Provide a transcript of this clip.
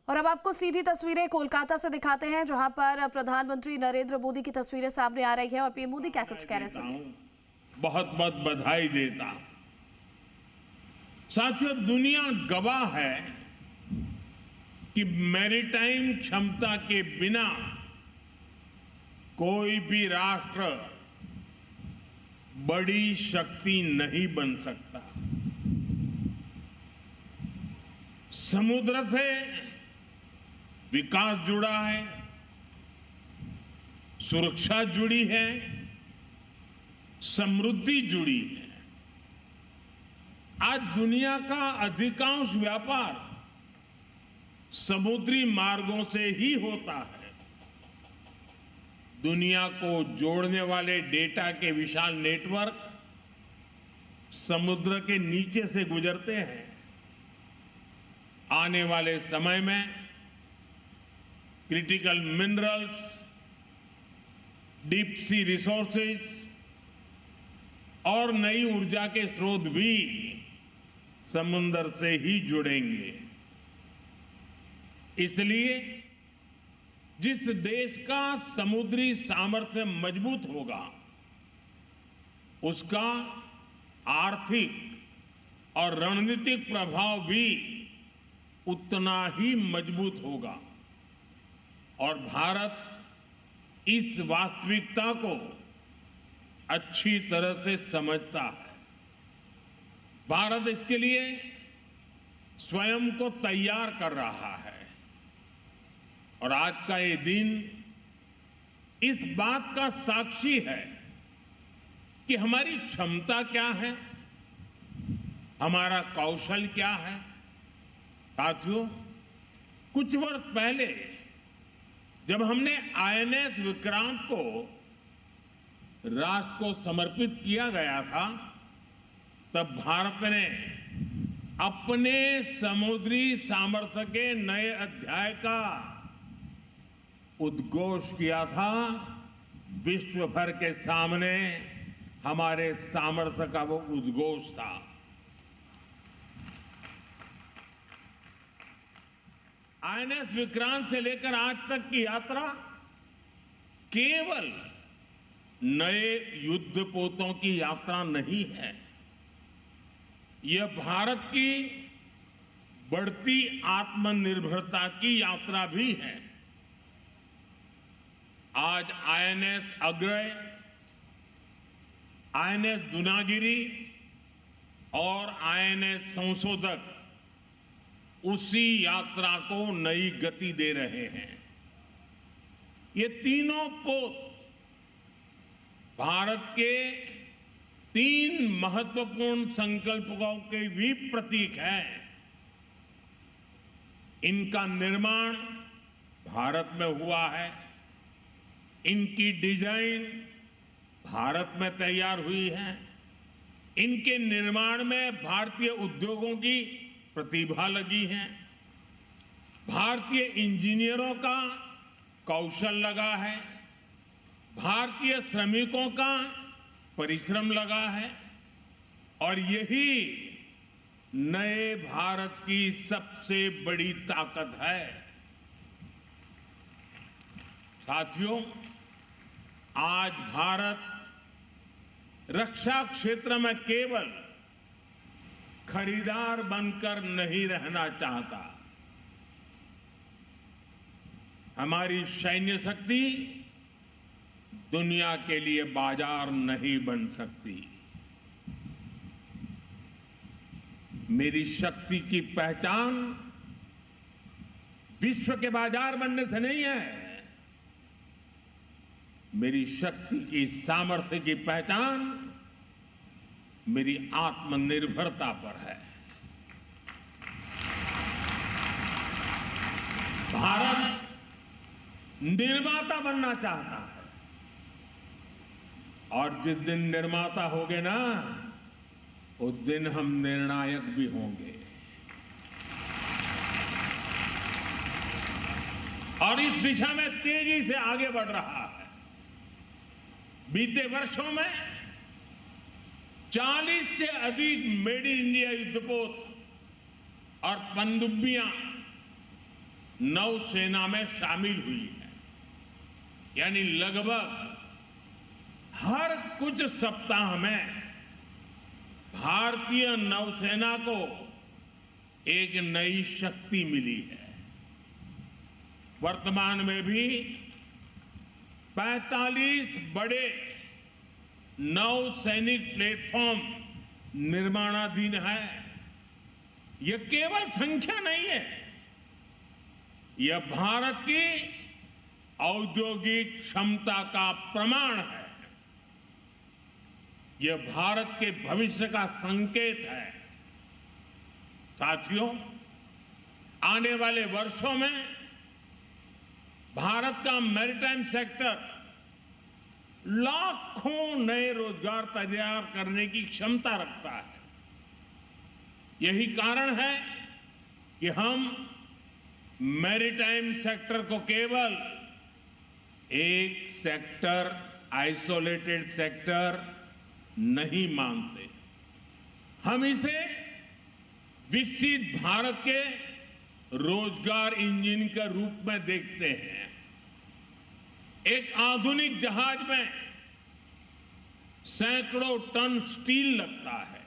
और अब आपको सीधी तस्वीरें कोलकाता से दिखाते हैं, जहां पर प्रधानमंत्री नरेंद्र मोदी की तस्वीरें सामने आ रही हैं और पीएम मोदी क्या कुछ कह रहे हैं। बहुत बहुत बधाई देता। साथियों, दुनिया गवाह है कि मैरीटाइम क्षमता के बिना कोई भी राष्ट्र बड़ी शक्ति नहीं बन सकता। समुद्र से विकास जुड़ा है, सुरक्षा जुड़ी है, समृद्धि जुड़ी है। आज दुनिया का अधिकांश व्यापार समुद्री मार्गों से ही होता है। दुनिया को जोड़ने वाले डेटा के विशाल नेटवर्क समुद्र के नीचे से गुजरते हैं। आने वाले समय में critical minerals, deep sea resources और नई ऊर्जा के स्रोत भी समुद्र से ही जुड़ेंगे। इसलिए जिस देश का समुद्री सामर्थ्य मजबूत होगा, उसका आर्थिक और रणनीतिक प्रभाव भी उतना ही मजबूत होगा। और भारत इस वास्तविकता को अच्छी तरह से समझता है। भारत इसके लिए स्वयं को तैयार कर रहा है और आज का ये दिन इस बात का साक्षी है कि हमारी क्षमता क्या है, हमारा कौशल क्या है। साथियों, कुछ वर्ष पहले जब हमने आईएनएस विक्रांत को राष्ट्र को समर्पित किया गया था, तब भारत ने अपने समुद्री सामर्थ्य के नए अध्याय का उद्घोष किया था। विश्व भर के सामने हमारे सामर्थ्य का वो उद्घोष था। आईएनएस विक्रांत से लेकर आज तक की यात्रा केवल नए युद्धपोतों की यात्रा नहीं है, यह भारत की बढ़ती आत्मनिर्भरता की यात्रा भी है। आज आईएनएस अग्रय, आईएनएस दुनागिरी और आईएनएस संशोधक उसी यात्रा को नई गति दे रहे हैं। ये तीनों पोत भारत के 3 महत्वपूर्ण संकल्पों के भी प्रतीक हैं। इनका निर्माण भारत में हुआ है, इनकी डिजाइन भारत में तैयार हुई है, इनके निर्माण में भारतीय उद्योगों की प्रतिभा लगी है, भारतीय इंजीनियरों का कौशल लगा है, भारतीय श्रमिकों का परिश्रम लगा है। और यही नए भारत की सबसे बड़ी ताकत है। साथियों, आज भारत रक्षा क्षेत्र में केवल खरीदार बनकर नहीं रहना चाहता। हमारी सैन्य शक्ति दुनिया के लिए बाजार नहीं बन सकती। मेरी शक्ति की पहचान विश्व के बाजार बनने से नहीं है, मेरी शक्ति की सामर्थ्य की पहचान मेरी आत्मनिर्भरता पर है। भारत निर्माता बनना चाहता है और जिस दिन निर्माता होंगे ना, उस दिन हम निर्णायक भी होंगे। और इस दिशा में तेजी से आगे बढ़ रहा है। बीते वर्षों में 40 से अधिक मेड इन इंडिया युद्धपोत और पनडुब्बियां नौसेना में शामिल हुई है। यानी लगभग हर कुछ सप्ताह में भारतीय नौसेना को एक नई शक्ति मिली है। वर्तमान में भी 45 बड़े नौसैनिक प्लेटफॉर्म निर्माणाधीन है। यह केवल संख्या नहीं है, यह भारत की औद्योगिक क्षमता का प्रमाण है। यह भारत के भविष्य का संकेत है। साथियों, आने वाले वर्षों में भारत का मैरीटाइम सेक्टर लाखों नए रोजगार तैयार करने की क्षमता रखता है। यही कारण है कि हम मैरीटाइम सेक्टर को केवल एक सेक्टर, आइसोलेटेड सेक्टर नहीं मानते। हम इसे विकसित भारत के रोजगार इंजन के रूप में देखते हैं। एक आधुनिक जहाज में सैकड़ों टन स्टील लगता है।